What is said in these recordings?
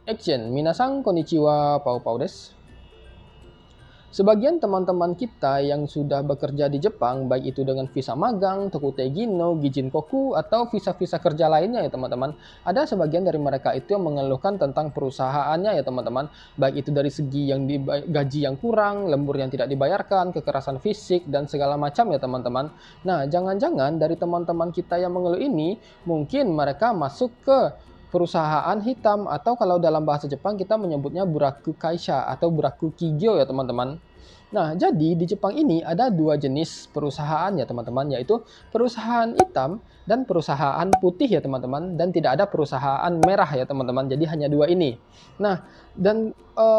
Action, minasan konnichiwa, pau-pau desu. Sebagian teman-teman kita yang sudah bekerja di Jepang, baik itu dengan visa magang, Tokutegi no Gijin Koku, atau visa-visa kerja lainnya ya teman-teman. Ada sebagian dari mereka itu yang mengeluhkan tentang perusahaannya ya teman-teman. Baik itu dari segi yang gaji yang kurang, lembur yang tidak dibayarkan, kekerasan fisik, dan segala macam ya teman-teman. Nah, jangan-jangan dari teman-teman kita yang mengeluh ini, mungkin mereka masuk ke perusahaan hitam, atau kalau dalam bahasa Jepang kita menyebutnya buraku kaisha atau buraku kigyo ya teman-teman. Nah, jadi di Jepang ini ada dua jenis perusahaan ya teman-teman, yaitu perusahaan hitam dan perusahaan putih ya teman-teman, dan tidak ada perusahaan merah ya teman-teman, jadi hanya dua ini. Nah, dan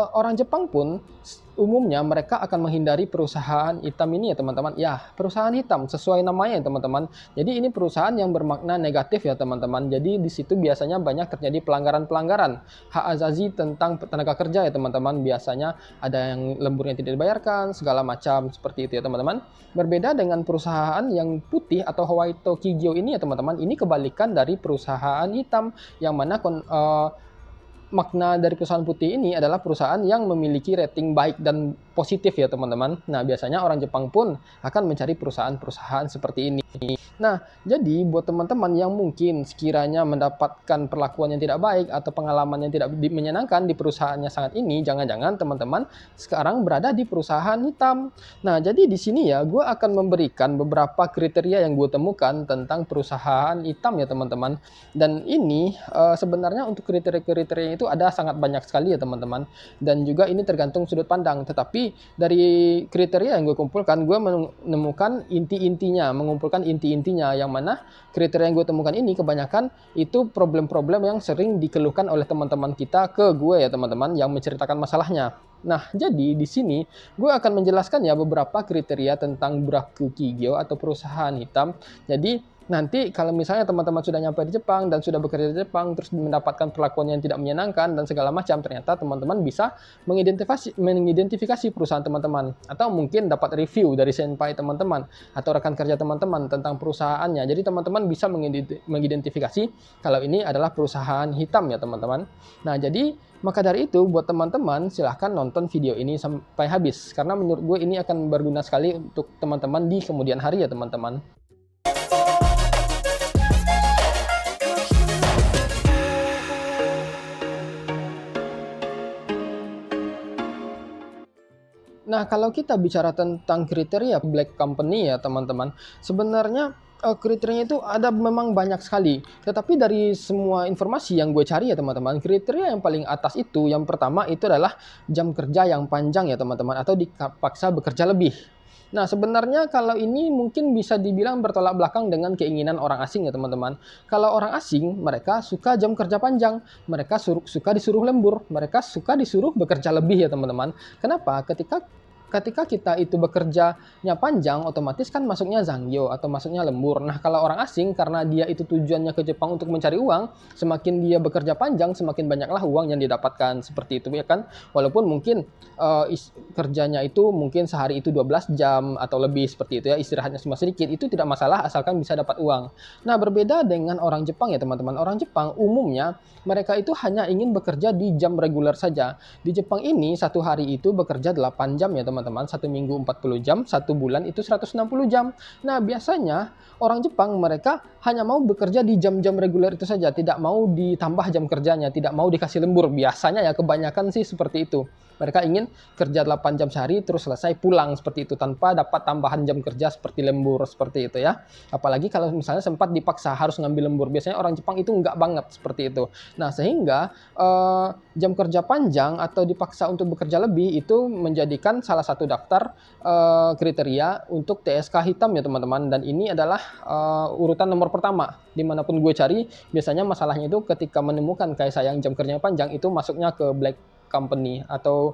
orang Jepang pun umumnya mereka akan menghindari perusahaan hitam ini ya teman-teman. Ya, perusahaan hitam sesuai namanya ya teman-teman. Jadi ini perusahaan yang bermakna negatif ya teman-teman. Jadi di situ biasanya banyak terjadi pelanggaran-pelanggaran hak azazi tentang tenaga kerja ya teman-teman. Biasanya ada yang lemburnya tidak dibayarkan, segala macam seperti itu ya teman-teman. Berbeda dengan perusahaan yang putih atau Howaito Kigyo ini ya teman-teman. Ini kebalikan dari perusahaan hitam, yang mana makna dari perusahaan putih ini adalah perusahaan yang memiliki rating baik dan positif ya teman-teman. Nah, biasanya orang Jepang pun akan mencari perusahaan-perusahaan seperti ini. Nah, jadi buat teman-teman yang mungkin sekiranya mendapatkan perlakuan yang tidak baik atau pengalaman yang tidak menyenangkan di perusahaannya sangat ini, jangan-jangan teman-teman sekarang berada di perusahaan hitam. Nah, jadi di sini ya, gue akan memberikan beberapa kriteria yang gue temukan tentang perusahaan hitam ya teman-teman. Dan ini sebenarnya untuk kriteria-kriteria itu ada sangat banyak sekali ya teman-teman. Dan juga ini tergantung sudut pandang. Tetapi dari kriteria yang gue kumpulkan, gue menemukan mengumpulkan inti-intinya, yang mana kriteria yang gue temukan ini kebanyakan itu problem-problem yang sering dikeluhkan oleh teman-teman kita ke gue ya teman-teman, yang menceritakan masalahnya. Nah, jadi di sini gue akan menjelaskan ya beberapa kriteria tentang buraku kigyo atau perusahaan hitam. Jadi nanti kalau misalnya teman-teman sudah nyampe di Jepang dan sudah bekerja di Jepang, terus mendapatkan perlakuan yang tidak menyenangkan dan segala macam, ternyata teman-teman bisa mengidentifikasi perusahaan teman-teman, atau mungkin dapat review dari senpai teman-teman atau rekan kerja teman-teman tentang perusahaannya. Jadi teman-teman bisa mengidentifikasi kalau ini adalah perusahaan hitam ya teman-teman. Nah, jadi maka dari itu buat teman-teman silahkan nonton video ini sampai habis, karena menurut gue ini akan berguna sekali untuk teman-teman di kemudian hari ya teman-teman. Nah, kalau kita bicara tentang kriteria black company ya teman-teman, sebenarnya kriterianya itu ada memang banyak sekali. Tetapi dari semua informasi yang gue cari ya teman-teman, kriteria yang paling atas itu, yang pertama itu adalah jam kerja yang panjang ya teman-teman, atau dipaksa bekerja lebih. Nah, sebenarnya kalau ini mungkin bisa dibilang bertolak belakang dengan keinginan orang asing ya teman-teman. Kalau orang asing, mereka suka jam kerja panjang, mereka suka disuruh lembur, mereka suka disuruh bekerja lebih ya teman-teman. Kenapa? Ketika kita itu bekerjanya panjang, otomatis kan masuknya zangyo atau masuknya lembur. Nah, kalau orang asing, karena dia itu tujuannya ke Jepang untuk mencari uang, semakin dia bekerja panjang, semakin banyaklah uang yang didapatkan. Seperti itu ya kan. Walaupun mungkin kerjanya itu mungkin sehari itu 12 jam atau lebih seperti itu ya, istirahatnya cuma sedikit, itu tidak masalah asalkan bisa dapat uang. Nah, berbeda dengan orang Jepang ya teman-teman. Orang Jepang umumnya mereka itu hanya ingin bekerja di jam reguler saja. Di Jepang ini satu hari itu bekerja 8 jam ya teman-teman, satu minggu 40 jam, satu bulan itu 160 jam. Nah, biasanya orang Jepang mereka hanya mau bekerja di jam-jam reguler itu saja, tidak mau ditambah jam kerjanya, tidak mau dikasih lembur. Biasanya ya kebanyakan sih seperti itu. Mereka ingin kerja 8 jam sehari terus selesai pulang seperti itu, tanpa dapat tambahan jam kerja seperti lembur seperti itu ya. Apalagi kalau misalnya sempat dipaksa harus ngambil lembur. Biasanya orang Jepang itu enggak banget seperti itu. Nah, sehingga jam kerja panjang atau dipaksa untuk bekerja lebih itu menjadikan salah satu daftar kriteria untuk TSK hitam ya teman-teman. Dan ini adalah urutan nomor pertama. Dimanapun gue cari, biasanya masalahnya itu ketika menemukan kayak saya yang jam kerjanya panjang, itu masuknya ke black company atau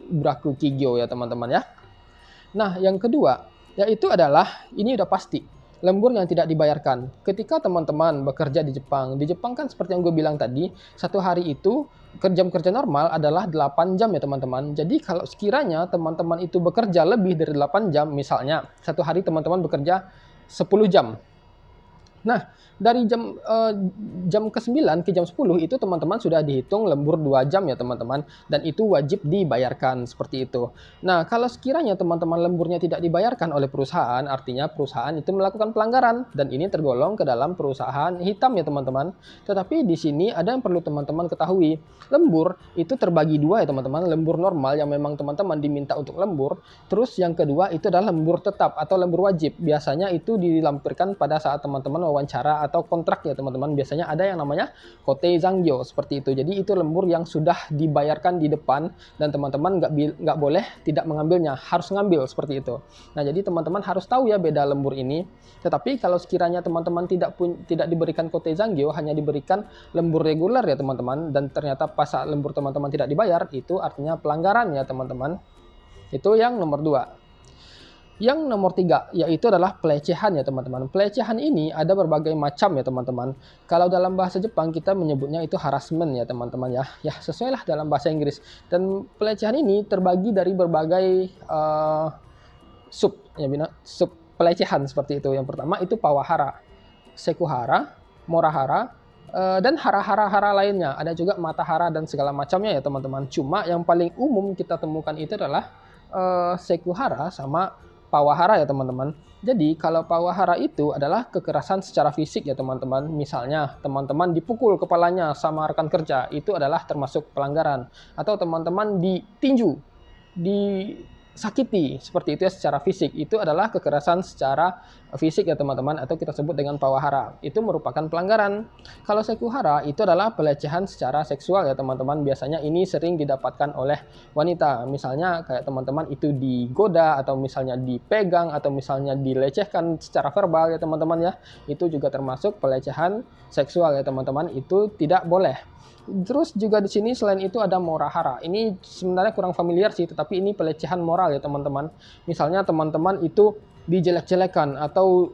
buraku kigyo ya teman-teman ya. Nah, yang kedua yaitu adalah ini udah pasti lembur yang tidak dibayarkan. Ketika teman-teman bekerja di Jepang kan seperti yang gue bilang tadi, satu hari itu jam kerja normal adalah 8 jam ya teman-teman. Jadi kalau sekiranya teman-teman itu bekerja lebih dari 8 jam, misalnya satu hari teman-teman bekerja 10 jam. Nah, dari jam ke-9 ke jam 10 itu teman-teman sudah dihitung lembur 2 jam ya teman-teman, dan itu wajib dibayarkan seperti itu. Nah, kalau sekiranya teman-teman lemburnya tidak dibayarkan oleh perusahaan, artinya perusahaan itu melakukan pelanggaran dan ini tergolong ke dalam perusahaan hitam ya teman-teman. Tetapi di sini ada yang perlu teman-teman ketahui. Lembur itu terbagi dua ya teman-teman, lembur normal yang memang teman-teman diminta untuk lembur, terus yang kedua itu adalah lembur tetap atau lembur wajib. Biasanya itu dilampirkan pada saat teman-teman wawancara atau kontrak ya teman-teman. Biasanya ada yang namanya kote zangyo seperti itu. Jadi itu lembur yang sudah dibayarkan di depan dan teman-teman nggak boleh tidak mengambilnya, harus ngambil seperti itu. Nah, jadi teman-teman harus tahu ya beda lembur ini. Tetapi kalau sekiranya teman-teman tidak diberikan kote zangyo, hanya diberikan lembur reguler ya teman-teman, dan ternyata pas saat lembur teman-teman tidak dibayar, itu artinya pelanggaran ya teman-teman. Itu yang nomor 2. Yang nomor 3, yaitu adalah pelecehan ya teman-teman. Pelecehan ini ada berbagai macam ya teman-teman. Kalau dalam bahasa Jepang kita menyebutnya itu harassment ya teman-teman ya. Ya, sesuailah dalam bahasa Inggris. Dan pelecehan ini terbagi dari berbagai sub pelecehan seperti itu. Yang pertama itu pawahara, sekuhara, morahara, dan hara-hara lainnya. Ada juga matahara dan segala macamnya ya teman-teman. Cuma yang paling umum kita temukan itu adalah sekuhara sama pawahara ya teman-teman. Jadi kalau pawahara itu adalah kekerasan secara fisik ya teman-teman. Misalnya teman-teman dipukul kepalanya sama rekan kerja, itu adalah termasuk pelanggaran. Atau teman-teman ditinju, disakiti seperti itu ya secara fisik, itu adalah kekerasan secara fisik ya teman-teman, atau kita sebut dengan pawahara. Itu merupakan pelanggaran. Kalau sekuhara itu adalah pelecehan secara seksual ya teman-teman. Biasanya ini sering didapatkan oleh wanita. Misalnya kayak teman-teman itu digoda, atau misalnya dipegang, atau misalnya dilecehkan secara verbal ya teman-teman ya. Itu juga termasuk pelecehan seksual ya teman-teman. Itu tidak boleh. Terus juga di sini selain itu ada morahara. Ini sebenarnya kurang familiar sih, tetapi ini pelecehan moral ya teman-teman. Misalnya teman-teman itu dijelek-jelekan atau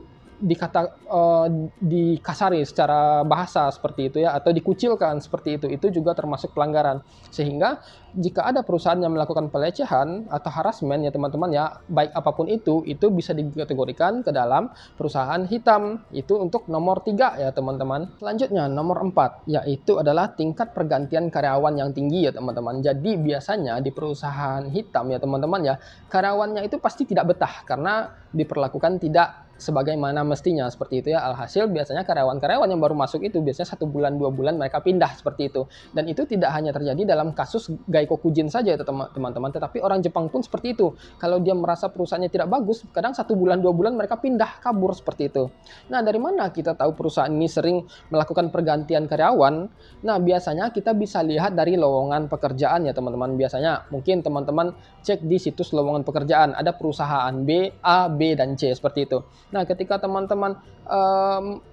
dikasari secara bahasa seperti itu ya, atau dikucilkan seperti itu juga termasuk pelanggaran. Sehingga jika ada perusahaan yang melakukan pelecehan atau harassment ya teman-teman ya, baik apapun itu bisa dikategorikan ke dalam perusahaan hitam. Itu untuk nomor 3 ya teman-teman. Selanjutnya nomor 4, yaitu adalah tingkat pergantian karyawan yang tinggi ya teman-teman. Jadi biasanya di perusahaan hitam ya teman-teman ya, karyawannya itu pasti tidak betah karena diperlakukan tidak sebagaimana mestinya seperti itu ya. Alhasil biasanya karyawan-karyawan yang baru masuk itu biasanya 1 bulan 2 bulan mereka pindah seperti itu. Dan itu tidak hanya terjadi dalam kasus Gaikokujin saja ya teman-teman, tetapi orang Jepang pun seperti itu. Kalau dia merasa perusahaannya tidak bagus, kadang 1 bulan 2 bulan mereka pindah kabur seperti itu. Nah, dari mana kita tahu perusahaan ini sering melakukan pergantian karyawan? Nah, biasanya kita bisa lihat dari lowongan pekerjaan ya teman-teman. Biasanya mungkin teman-teman cek di situs lowongan pekerjaan, ada perusahaan B, A, B, dan C seperti itu. Nah, ketika teman-teman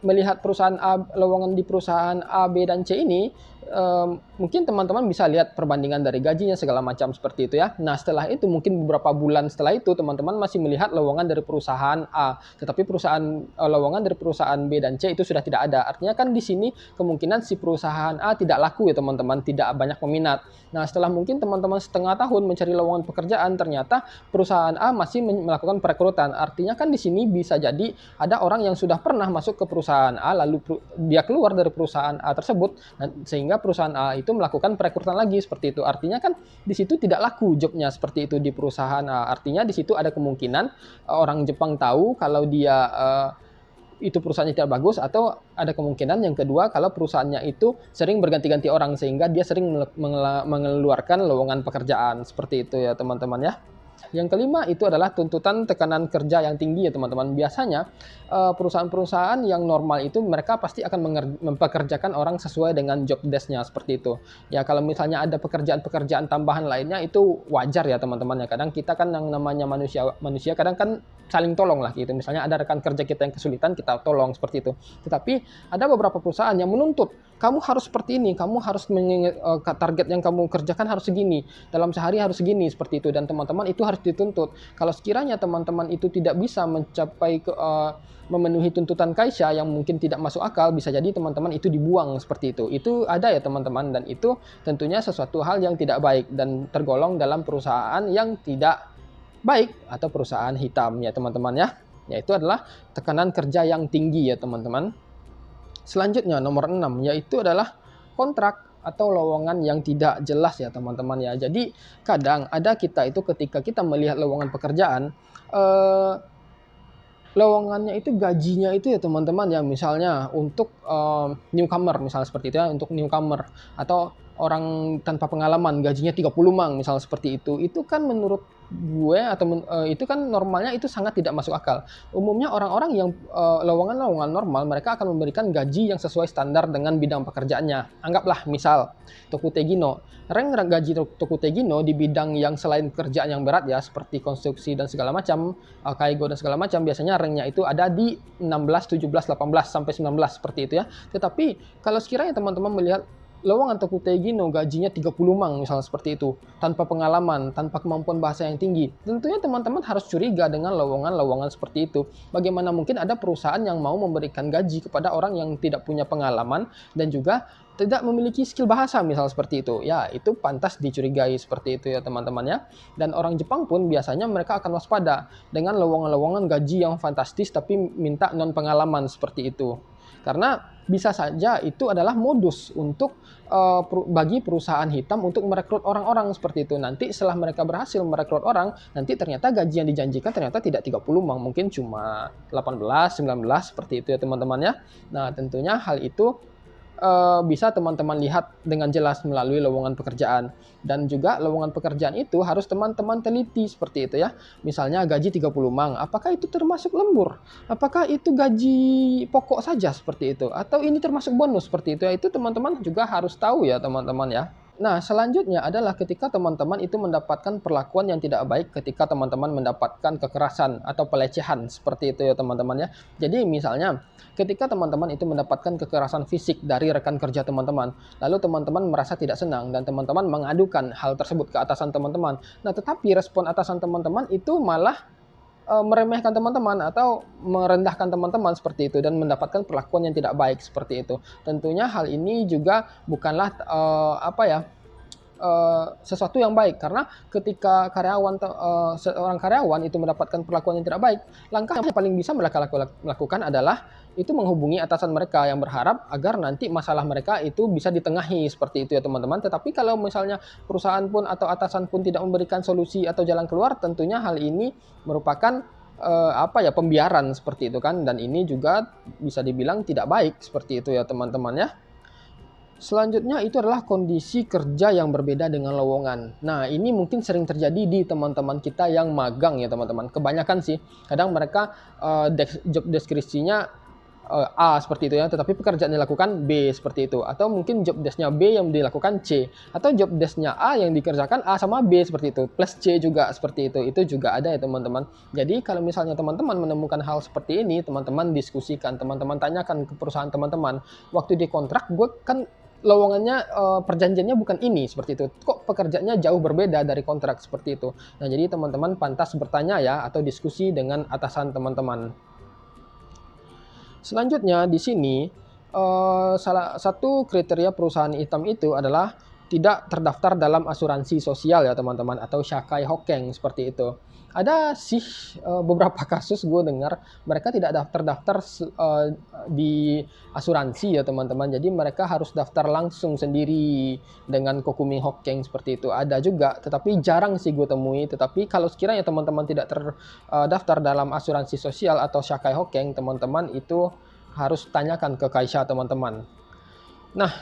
melihat lowongan di perusahaan A, B, dan C ini, mungkin teman-teman bisa lihat perbandingan dari gajinya segala macam seperti itu ya. Nah, setelah itu mungkin beberapa bulan setelah itu teman-teman masih melihat lowongan dari perusahaan A, tetapi lowongan dari perusahaan B dan C itu sudah tidak ada. Artinya kan di sini kemungkinan si perusahaan A tidak laku ya teman-teman, tidak banyak peminat. Nah, setelah mungkin teman-teman setengah tahun mencari lowongan pekerjaan, ternyata perusahaan A masih melakukan perekrutan. Artinya kan di sini bisa jadi ada orang yang sudah pernah masuk ke perusahaan A, lalu dia keluar dari perusahaan A tersebut, sehingga perusahaan A itu melakukan perekrutan lagi seperti itu. Artinya kan di situ tidak laku jobnya seperti itu di perusahaan A. Artinya di situ ada kemungkinan orang Jepang tahu kalau dia itu perusahaannya tidak bagus, atau ada kemungkinan yang kedua kalau perusahaannya itu sering berganti-ganti orang sehingga dia sering mengeluarkan lowongan pekerjaan seperti itu ya teman-teman ya. Yang kelima itu adalah tuntutan tekanan kerja yang tinggi ya teman-teman. Biasanya perusahaan-perusahaan yang normal itu mereka pasti akan mempekerjakan orang sesuai dengan job desk-nya seperti itu. Ya, kalau misalnya ada pekerjaan-pekerjaan tambahan lainnya itu wajar ya teman-teman ya. Kadang kita kan yang namanya manusia kadang kan saling tolong lah gitu. Misalnya ada rekan kerja kita yang kesulitan, kita tolong seperti itu. Tetapi ada beberapa perusahaan yang menuntut, kamu harus seperti ini, kamu harus target yang kamu kerjakan harus segini, dalam sehari harus segini seperti itu, dan teman-teman itu harus dituntut. Kalau sekiranya teman-teman itu tidak bisa mencapai memenuhi tuntutan kaisha yang mungkin tidak masuk akal, bisa jadi teman-teman itu dibuang seperti itu. Itu ada ya teman-teman, dan itu tentunya sesuatu hal yang tidak baik dan tergolong dalam perusahaan yang tidak baik atau perusahaan hitam ya teman-teman ya. Yaitu adalah tekanan kerja yang tinggi ya teman-teman. Selanjutnya nomor 6 yaitu adalah kontrak atau lowongan yang tidak jelas ya teman-teman ya. Jadi kadang ada kita itu ketika kita melihat lowongan pekerjaan, lowongannya itu gajinya itu ya teman-teman ya, misalnya untuk newcomer misalnya seperti itu ya, untuk newcomer atau orang tanpa pengalaman gajinya 30 mang misalnya seperti itu kan menurut gue atau itu kan normalnya itu sangat tidak masuk akal. Umumnya orang-orang yang lowongan-lowongan normal mereka akan memberikan gaji yang sesuai standar dengan bidang pekerjaannya. Anggaplah misal Toko Tegino, rank gaji Toko Tegino di bidang yang selain kerjaan yang berat ya seperti konstruksi dan segala macam, kaigo dan segala macam, biasanya ranknya itu ada di 16, 17, 18 sampai 19 seperti itu ya. Tetapi kalau sekiranya teman-teman melihat lowongan Toko Tegino gajinya 30 mang misalnya seperti itu, tanpa pengalaman, tanpa kemampuan bahasa yang tinggi, tentunya teman-teman harus curiga dengan lowongan-lowongan seperti itu. Bagaimana mungkin ada perusahaan yang mau memberikan gaji kepada orang yang tidak punya pengalaman dan juga tidak memiliki skill bahasa misal seperti itu. Ya, itu pantas dicurigai seperti itu ya teman-teman ya. Dan orang Jepang pun biasanya mereka akan waspada dengan lowongan-lowongan gaji yang fantastis tapi minta non pengalaman seperti itu. Karena bisa saja itu adalah modus untuk bagi perusahaan hitam untuk merekrut orang-orang seperti itu. Nanti setelah mereka berhasil merekrut orang, nanti ternyata gaji yang dijanjikan ternyata tidak 30 mang, mungkin cuma 18, 19 seperti itu ya teman-teman ya. Nah, tentunya hal itu bisa teman-teman lihat dengan jelas melalui lowongan pekerjaan. Dan juga lowongan pekerjaan itu harus teman-teman teliti seperti itu ya. Misalnya gaji 30 mang, apakah itu termasuk lembur? Apakah itu gaji pokok saja seperti itu? Atau ini termasuk bonus seperti itu ya? Itu teman-teman juga harus tahu ya teman-teman ya. Nah, selanjutnya adalah ketika teman-teman itu mendapatkan perlakuan yang tidak baik ketika teman-teman mendapatkan kekerasan atau pelecehan seperti itu ya teman-teman ya. Jadi misalnya ketika teman-teman itu mendapatkan kekerasan fisik dari rekan kerja teman-teman, lalu teman-teman merasa tidak senang dan teman-teman mengadukan hal tersebut ke atasan teman-teman. Nah, tetapi respon atasan teman-teman itu malah meremehkan teman-teman atau merendahkan teman-teman seperti itu dan mendapatkan perlakuan yang tidak baik seperti itu. Tentunya hal ini juga bukanlah sesuatu yang baik, karena ketika seorang karyawan itu mendapatkan perlakuan yang tidak baik, langkah yang paling bisa mereka lakukan adalah itu menghubungi atasan mereka yang berharap agar nanti masalah mereka itu bisa ditengahi seperti itu ya teman-teman. Tetapi kalau misalnya perusahaan pun atau atasan pun tidak memberikan solusi atau jalan keluar, tentunya hal ini merupakan pembiaran seperti itu kan, dan ini juga bisa dibilang tidak baik seperti itu ya teman-teman ya. Selanjutnya itu adalah kondisi kerja yang berbeda dengan lowongan. Nah, ini mungkin sering terjadi di teman-teman kita yang magang ya teman-teman. Kebanyakan sih, kadang mereka job deskripsinya A seperti itu ya, tetapi pekerjaan yang dilakukan B seperti itu. Atau mungkin job desk-nya B yang dilakukan C. Atau job desk-nya A yang dikerjakan A sama B seperti itu. Plus C juga seperti itu. Itu juga ada ya teman-teman. Jadi kalau misalnya teman-teman menemukan hal seperti ini, teman-teman diskusikan, teman-teman tanyakan ke perusahaan teman-teman. Waktu di kontrak, gue kan lowongannya perjanjiannya bukan ini seperti itu. Kok pekerjaannya jauh berbeda dari kontrak seperti itu. Nah, jadi teman-teman pantas bertanya ya atau diskusi dengan atasan teman-teman. Selanjutnya di sini salah satu kriteria perusahaan hitam itu adalah tidak terdaftar dalam asuransi sosial ya teman-teman, atau Shakai Hokkeng seperti itu. Ada sih beberapa kasus gue dengar mereka tidak terdaftar di asuransi ya teman-teman. Jadi mereka harus daftar langsung sendiri dengan Kokumi Hokkeng seperti itu. Ada juga, tetapi jarang sih gue temui. Tetapi kalau sekiranya teman-teman tidak terdaftar dalam asuransi sosial atau Shakai Hokkeng, teman-teman itu harus tanyakan ke Kaisha teman-teman. Nah,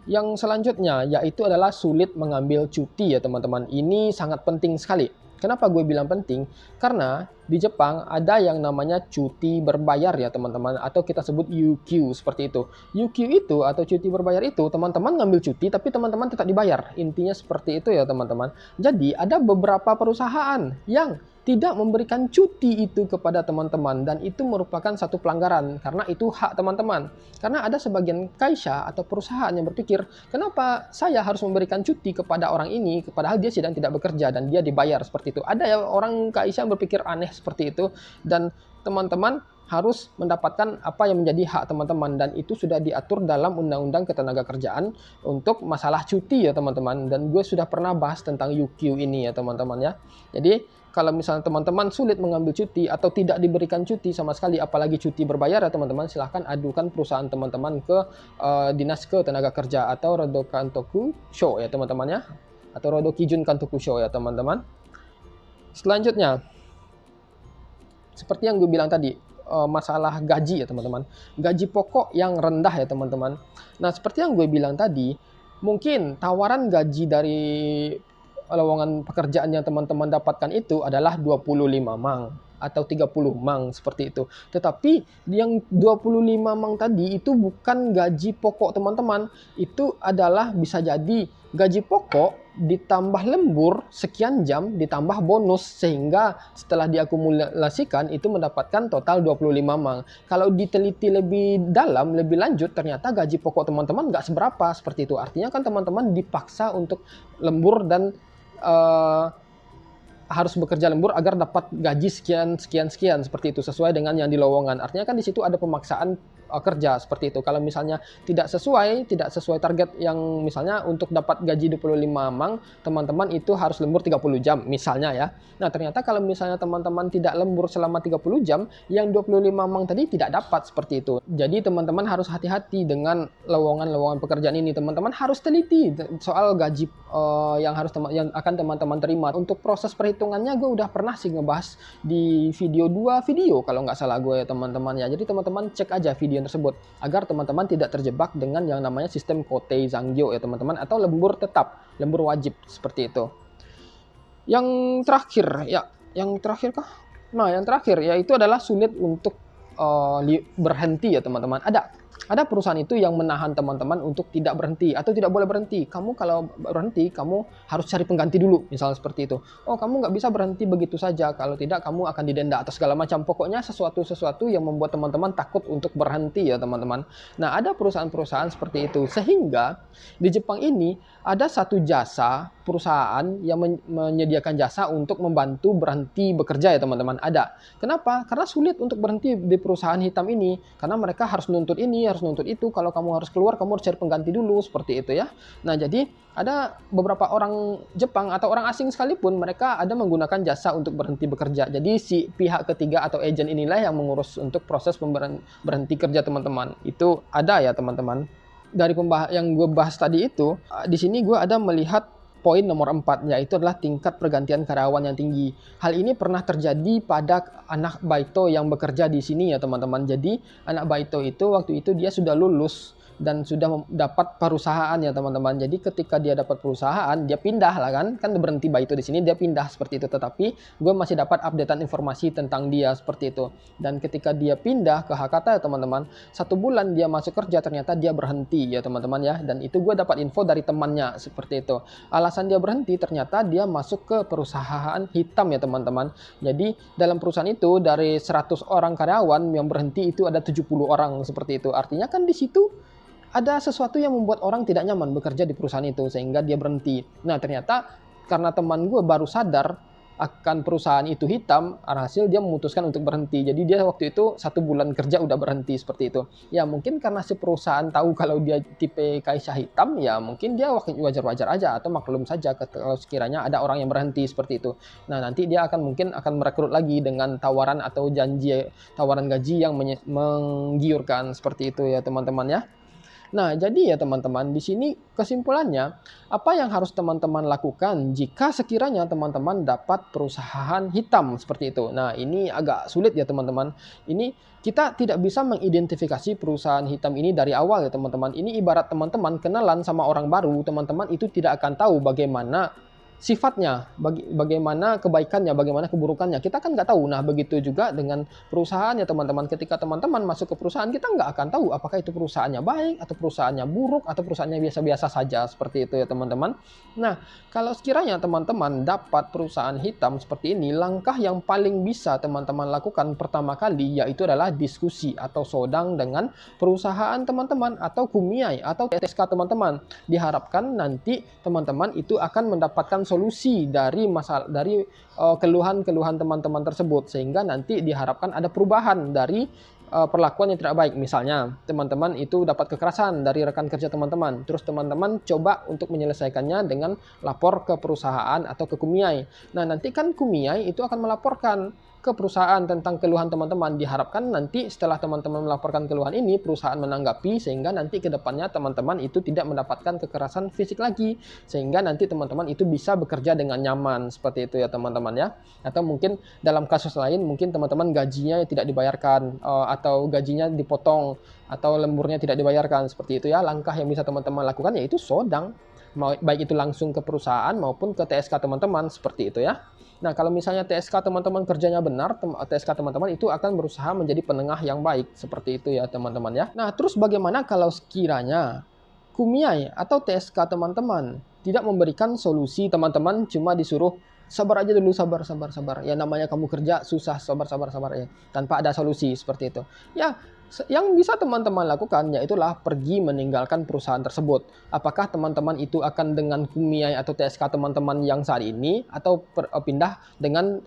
yang selanjutnya yaitu adalah sulit mengambil cuti ya teman-teman. Ini sangat penting sekali. Kenapa gue bilang penting? Karena di Jepang ada yang namanya cuti berbayar ya teman-teman, atau kita sebut UQ seperti itu. UQ itu atau cuti berbayar itu teman-teman ngambil cuti tapi teman-teman tetap dibayar. Intinya seperti itu ya teman-teman. Jadi ada beberapa perusahaan yang tidak memberikan cuti itu kepada teman-teman, dan itu merupakan satu pelanggaran karena itu hak teman-teman. Karena ada sebagian kaisha atau perusahaan yang berpikir, kenapa saya harus memberikan cuti kepada orang ini padahal dia sedang tidak bekerja dan dia dibayar seperti itu. Ada ya orang kaisha berpikir aneh seperti itu, dan teman-teman harus mendapatkan apa yang menjadi hak teman-teman, dan itu sudah diatur dalam Undang-Undang Ketenagakerjaan untuk masalah cuti ya teman-teman. Dan gue sudah pernah bahas tentang UQ ini ya teman-teman ya. Jadi kalau misalnya teman-teman sulit mengambil cuti atau tidak diberikan cuti sama sekali, apalagi cuti berbayar ya teman-teman, silahkan adukan perusahaan teman-teman ke Dinas Ketenagakerjaan atau Rodo Kantoku Show ya teman-teman ya, atau Rodo Kijun Kantoku Show ya teman-teman. Selanjutnya, seperti yang gue bilang tadi, masalah gaji ya teman-teman, gaji pokok yang rendah ya teman-teman. Nah seperti yang gue bilang tadi, mungkin tawaran gaji dari lowongan pekerjaan yang teman-teman dapatkan itu adalah 25 mang atau 30 mang seperti itu. Tetapi yang 25 mang tadi itu bukan gaji pokok teman-teman. Itu adalah bisa jadi gaji pokok ditambah lembur sekian jam ditambah bonus, sehingga setelah diakumulasikan itu mendapatkan total 25 mang. Kalau diteliti lebih dalam, lebih lanjut, ternyata gaji pokok teman-teman nggak seberapa seperti itu. Artinya kan teman-teman dipaksa untuk lembur dan harus bekerja lembur agar dapat gaji sekian seperti itu, sesuai dengan yang di lowongan. Artinya kan di situ ada pemaksaan kerja seperti itu. Kalau misalnya tidak sesuai target yang misalnya untuk dapat gaji 25 mang, teman-teman itu harus lembur 30 jam misalnya ya. Nah, ternyata kalau misalnya teman-teman tidak lembur selama 30 jam, yang 25 mang tadi tidak dapat seperti itu. Jadi teman-teman harus hati-hati dengan lowongan-lowongan pekerjaan ini. Teman-teman harus teliti soal gaji yang akan teman-teman terima. Untuk proses perhitungannya gue udah pernah sih ngebahas di video 2 video kalau nggak salah gue ya teman-teman ya. Jadi teman-teman cek aja video tersebut agar teman-teman tidak terjebak dengan yang namanya sistem Kotei Zangyo ya teman-teman, atau lembur tetap, lembur wajib seperti itu. Yang terakhir kah? Nah, yang terakhir yaitu adalah sulit untuk berhenti ya teman-teman. Ada perusahaan itu yang menahan teman-teman untuk tidak berhenti atau tidak boleh berhenti. Kamu kalau berhenti, kamu harus cari pengganti dulu, misalnya seperti itu. Oh, kamu nggak bisa berhenti begitu saja. Kalau tidak, kamu akan didenda atau segala macam. Pokoknya sesuatu yang membuat teman-teman takut untuk berhenti ya teman-teman. Nah, ada perusahaan-perusahaan seperti itu. Sehingga di Jepang ini ada satu jasa perusahaan yang menyediakan jasa untuk membantu berhenti bekerja ya teman-teman. Ada. Kenapa? Karena sulit untuk berhenti di perusahaan hitam ini. Karena mereka harus nuntut ini, harus nuntut itu. Kalau kamu harus keluar, kamu harus cari pengganti dulu, seperti itu ya. Nah, jadi ada beberapa orang Jepang atau orang asing sekalipun, mereka ada menggunakan jasa untuk berhenti bekerja. Jadi si pihak ketiga atau agen inilah yang mengurus untuk proses berhenti kerja teman-teman. Itu ada ya teman-teman. Dari yang gue bahas tadi itu, di sini gue ada melihat poin nomor 4, yaitu adalah tingkat pergantian karyawan yang tinggi. Hal ini pernah terjadi pada anak baito yang bekerja di sini ya teman-teman. Jadi anak baito itu waktu itu dia sudah lulus dan sudah dapat perusahaan ya teman-teman. Jadi ketika dia dapat perusahaan, dia pindah lah kan berhenti baito di sini, dia pindah seperti itu. Tetapi gue masih dapat updatean informasi tentang dia seperti itu. Dan ketika dia pindah ke Hakata ya teman-teman, 1 bulan dia masuk kerja, ternyata dia berhenti ya teman-teman ya. Dan itu gue dapat info dari temannya seperti itu. Alasan dia berhenti, ternyata dia masuk ke perusahaan hitam ya teman-teman. Jadi dalam perusahaan itu dari 100 orang karyawan yang berhenti itu ada 70 orang seperti itu. Artinya kan di situ ada sesuatu yang membuat orang tidak nyaman bekerja di perusahaan itu sehingga dia berhenti. Nah, ternyata karena teman gue baru sadar akan perusahaan itu hitam, alhasil dia memutuskan untuk berhenti. Jadi dia waktu itu 1 bulan kerja udah berhenti seperti itu. Ya mungkin karena si perusahaan tahu kalau dia tipe kaisha hitam, ya mungkin dia wajar-wajar aja atau maklum saja kalau sekiranya ada orang yang berhenti seperti itu. Nah, nanti dia mungkin akan merekrut lagi dengan tawaran atau tawaran gaji yang menggiurkan seperti itu ya teman-teman ya. Nah, jadi ya teman-teman, di sini kesimpulannya, apa yang harus teman-teman lakukan jika sekiranya teman-teman dapat perusahaan hitam seperti itu. Nah, ini agak sulit ya teman-teman. Ini kita tidak bisa mengidentifikasi perusahaan hitam ini dari awal ya teman-teman. Ini ibarat teman-teman kenalan sama orang baru, teman-teman itu tidak akan tahu bagaimana sifatnya, bagaimana kebaikannya, bagaimana keburukannya. Kita kan nggak tahu. Nah, begitu juga dengan perusahaan ya teman-teman. Ketika teman-teman masuk ke perusahaan, kita nggak akan tahu apakah itu perusahaannya baik, atau perusahaannya buruk, atau perusahaannya biasa-biasa saja. Seperti itu ya teman-teman. Nah, kalau sekiranya teman-teman dapat perusahaan hitam seperti ini, langkah yang paling bisa teman-teman lakukan pertama kali, yaitu adalah diskusi atau sodang dengan perusahaan teman-teman, atau kumiai, atau TSK teman-teman. Diharapkan nanti teman-teman itu akan mendapatkan solusi dari keluhan-keluhan teman-teman tersebut, sehingga nanti diharapkan ada perubahan dari perlakuan yang tidak baik. Misalnya, teman-teman itu dapat kekerasan dari rekan kerja teman-teman, terus teman-teman coba untuk menyelesaikannya dengan lapor ke perusahaan atau ke Kumiai. Nah, nanti kan Kumiai itu akan melaporkan ke perusahaan tentang keluhan teman-teman. Diharapkan nanti setelah teman-teman melaporkan keluhan ini, perusahaan menanggapi, sehingga nanti ke depannya teman-teman itu tidak mendapatkan kekerasan fisik lagi, sehingga nanti teman-teman itu bisa bekerja dengan nyaman, seperti itu ya teman-teman ya. Atau mungkin dalam kasus lain, mungkin teman-teman gajinya tidak dibayarkan, atau gajinya dipotong, atau lemburnya tidak dibayarkan, seperti itu ya. Langkah yang bisa teman-teman lakukan yaitu sodang, baik itu langsung ke perusahaan maupun ke TSK teman-teman, seperti itu ya. Nah, kalau misalnya TSK teman-teman kerjanya benar, TSK teman-teman itu akan berusaha menjadi penengah yang baik, seperti itu ya teman-teman ya. Nah, terus bagaimana kalau sekiranya Kumiai atau TSK teman-teman tidak memberikan solusi, teman-teman cuma disuruh sabar aja dulu, sabar. Ya namanya kamu kerja susah, sabar ya. Tanpa ada solusi seperti itu. Ya, yang bisa teman-teman lakukan yaitulah pergi meninggalkan perusahaan tersebut. Apakah teman-teman itu akan dengan Kumiai atau TSK teman-teman yang saat ini, atau pindah dengan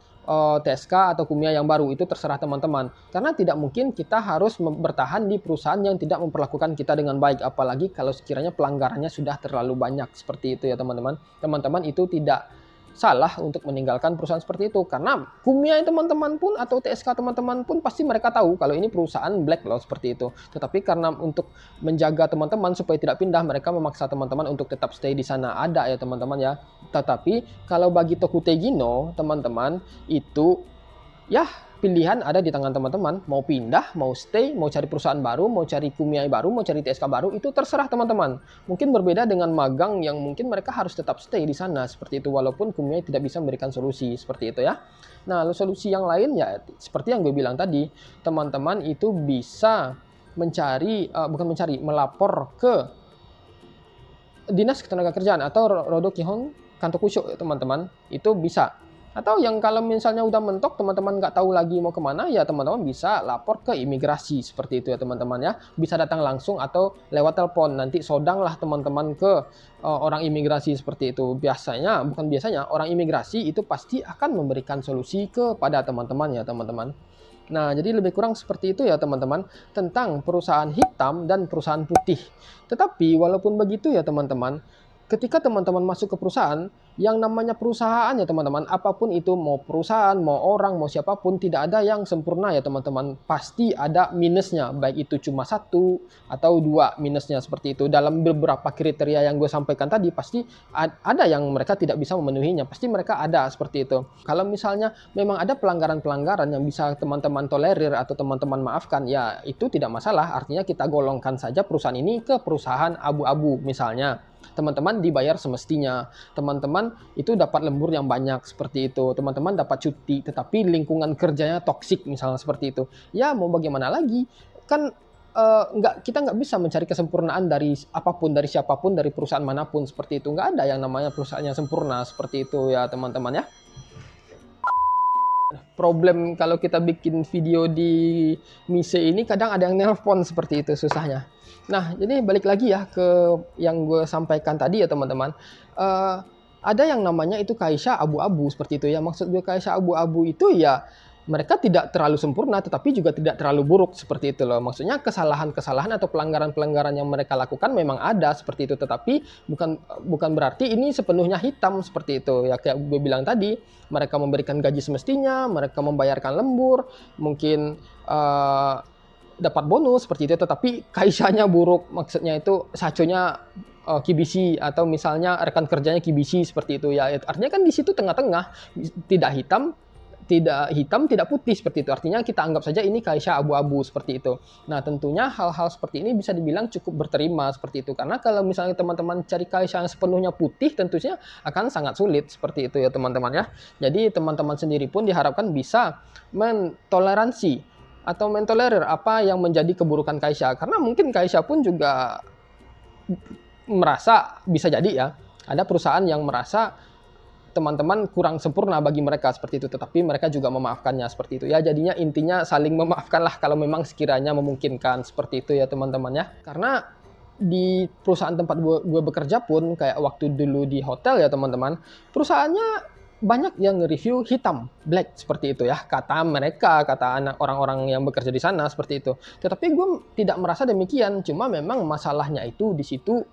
TSK atau Kumiai yang baru, itu terserah teman-teman. Karena tidak mungkin kita harus bertahan di perusahaan yang tidak memperlakukan kita dengan baik, apalagi kalau sekiranya pelanggarannya sudah terlalu banyak, seperti itu ya teman-teman. Teman-teman itu tidak salah untuk meninggalkan perusahaan seperti itu, karena Kumiai teman-teman pun atau TSK teman-teman pun pasti mereka tahu kalau ini perusahaan black loh, seperti itu. Tetapi karena untuk menjaga teman-teman supaya tidak pindah, mereka memaksa teman-teman untuk tetap stay di sana. Ada ya teman-teman ya. Tetapi kalau bagi Tokutei Gino teman-teman itu ya pilihan ada di tangan teman-teman, mau pindah, mau stay, mau cari perusahaan baru, mau cari Kumiai baru, mau cari TSK baru, itu terserah teman-teman. Mungkin berbeda dengan magang yang mungkin mereka harus tetap stay di sana, seperti itu, walaupun Kumiai tidak bisa memberikan solusi, seperti itu ya. Nah, lalu solusi yang lain ya seperti yang gue bilang tadi, teman-teman itu bisa melapor ke Dinas Ketenagakerjaan atau Rodo Kihon Kanto Kusho teman-teman, itu bisa. Atau yang kalau misalnya udah mentok, teman-teman nggak tahu lagi mau kemana, ya teman-teman bisa lapor ke imigrasi, seperti itu ya teman-teman ya. Bisa datang langsung atau lewat telepon, nanti sodanglah teman-teman ke orang imigrasi, seperti itu. Bukan biasanya, orang imigrasi itu pasti akan memberikan solusi kepada teman-teman ya teman-teman. Nah, jadi lebih kurang seperti itu ya teman-teman, tentang perusahaan hitam dan perusahaan putih. Tetapi walaupun begitu ya teman-teman, ketika teman-teman masuk ke perusahaan, yang namanya perusahaan ya teman-teman, apapun itu, mau perusahaan, mau orang, mau siapapun, tidak ada yang sempurna ya teman-teman. Pasti ada minusnya, baik itu cuma 1 atau 2 minusnya, seperti itu. Dalam beberapa kriteria yang gue sampaikan tadi, pasti ada yang mereka tidak bisa memenuhinya. Pasti mereka ada, seperti itu. Kalau misalnya memang ada pelanggaran-pelanggaran yang bisa teman-teman tolerir atau teman-teman maafkan, ya itu tidak masalah. Artinya kita golongkan saja perusahaan ini ke perusahaan abu-abu. Misalnya teman-teman dibayar semestinya, teman-teman itu dapat lembur yang banyak, seperti itu, teman-teman dapat cuti, tetapi lingkungan kerjanya toksik misalnya, seperti itu. Ya mau bagaimana lagi, kan kita nggak bisa mencari kesempurnaan dari apapun, dari siapapun, dari perusahaan manapun, seperti itu. Nggak ada yang namanya perusahaan yang sempurna, seperti itu ya teman-teman ya. Problem kalau kita bikin video di Mise ini, kadang ada yang nelpon, seperti itu susahnya. Nah, jadi balik lagi ya ke yang gue sampaikan tadi ya teman-teman. Ada yang namanya itu kaisha abu-abu, seperti itu ya. Maksud gue kaisha abu-abu itu ya mereka tidak terlalu sempurna, tetapi juga tidak terlalu buruk, seperti itu loh. Maksudnya kesalahan-kesalahan atau pelanggaran-pelanggaran yang mereka lakukan memang ada, seperti itu. Tetapi bukan berarti ini sepenuhnya hitam, seperti itu. Ya kayak gue bilang tadi, mereka memberikan gaji semestinya, mereka membayarkan lembur, mungkin dapat bonus, seperti itu. Tetapi kaishanya buruk, maksudnya itu sachonya kibisi, atau misalnya rekan kerjanya kibisi, seperti itu ya. Artinya kan di situ tengah-tengah, tidak hitam, tidak putih, seperti itu. Artinya kita anggap saja ini kaisha abu-abu, seperti itu. Nah, tentunya hal-hal seperti ini bisa dibilang cukup berterima, seperti itu. Karena kalau misalnya teman-teman cari kaisha yang sepenuhnya putih, tentunya akan sangat sulit, seperti itu ya teman-teman ya. Jadi teman-teman sendiri pun diharapkan bisa mentoleransi atau mentolerir apa yang menjadi keburukan kaisha. Karena mungkin kaisha pun juga merasa, bisa jadi ya, ada perusahaan yang merasa teman-teman kurang sempurna bagi mereka, seperti itu, tetapi mereka juga memaafkannya, seperti itu ya. Jadinya intinya saling memaafkanlah kalau memang sekiranya memungkinkan, seperti itu ya teman-teman ya. Karena di perusahaan tempat gue bekerja pun, kayak waktu dulu di hotel ya teman-teman, perusahaannya banyak yang nge-review hitam, black seperti itu ya, kata mereka, kata anak orang-orang yang bekerja di sana seperti itu. Tetapi gue tidak merasa demikian, cuma memang masalahnya itu di situ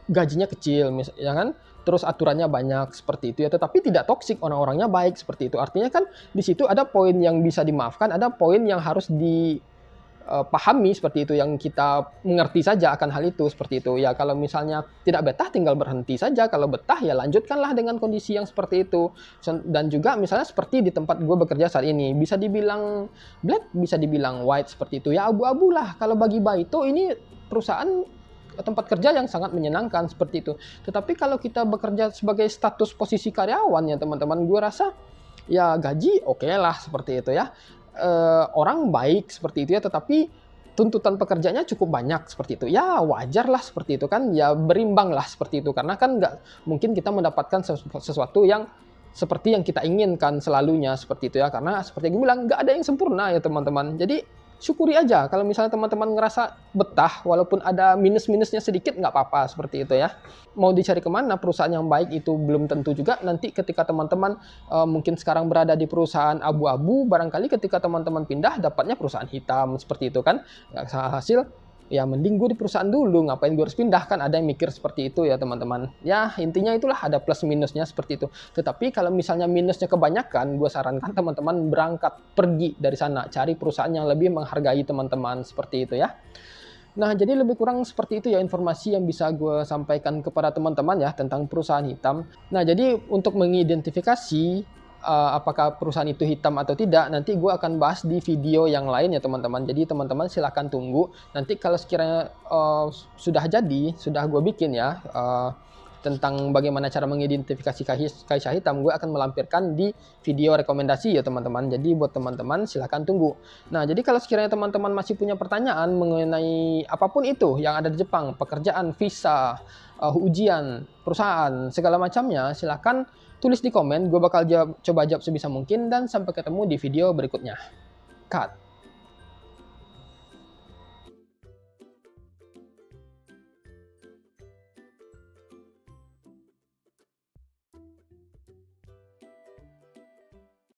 gajinya kecil, ya kan? Terus aturannya banyak seperti itu ya, tetapi tidak toksik, orang-orangnya baik seperti itu. Artinya kan di situ ada poin yang bisa dimaafkan, ada poin yang harus dipahami seperti itu, yang kita mengerti saja akan hal itu seperti itu. Ya kalau misalnya tidak betah tinggal berhenti saja, kalau betah ya lanjutkanlah dengan kondisi yang seperti itu. Dan juga misalnya seperti di tempat gue bekerja saat ini, bisa dibilang black, bisa dibilang white seperti itu. Ya abu-abu lah. Kalau bagi Baito ini perusahaan tempat kerja yang sangat menyenangkan seperti itu. Tetapi kalau kita bekerja sebagai status posisi karyawan ya teman-teman, gue rasa ya gaji oke lah seperti itu ya. Orang baik seperti itu ya, tetapi tuntutan pekerjaannya cukup banyak seperti itu. Ya wajar lah seperti itu kan, ya berimbang lah seperti itu. Karena kan nggak mungkin kita mendapatkan sesuatu yang seperti yang kita inginkan selalunya seperti itu ya. Karena seperti gue bilang, nggak ada yang sempurna ya teman-teman. Jadi syukuri aja kalau misalnya teman-teman ngerasa betah, walaupun ada minus-minusnya sedikit, nggak apa-apa seperti itu ya. Mau dicari kemana perusahaan yang baik itu belum tentu juga. Nanti ketika teman-teman mungkin sekarang berada di perusahaan abu-abu, barangkali ketika teman-teman pindah dapatnya perusahaan hitam seperti itu kan. Nggak hasil, ya mending gue di perusahaan dulu, ngapain gue harus pindah, kan ada yang mikir seperti itu ya teman-teman. Ya intinya itulah, ada plus minusnya seperti itu. Tetapi kalau misalnya minusnya kebanyakan, gue sarankan teman-teman berangkat pergi dari sana, cari perusahaan yang lebih menghargai teman-teman seperti itu ya. Nah jadi lebih kurang seperti itu ya informasi yang bisa gue sampaikan kepada teman-teman ya tentang perusahaan hitam. Nah jadi untuk mengidentifikasi apakah perusahaan itu hitam atau tidak, nanti gue akan bahas di video yang lain ya teman-teman. Jadi teman-teman silahkan tunggu. Nanti kalau sekiranya sudah jadi, sudah gue bikin ya, tentang bagaimana cara mengidentifikasi kaisha hitam, gue akan melampirkan di video rekomendasi ya teman-teman. Jadi buat teman-teman silahkan tunggu. Nah jadi kalau sekiranya teman-teman masih punya pertanyaan mengenai apapun itu yang ada di Jepang, pekerjaan, visa, ujian, perusahaan, segala macamnya, silahkan tulis di komen, gue bakal coba jawab sebisa mungkin, dan sampai ketemu di video berikutnya. Cut.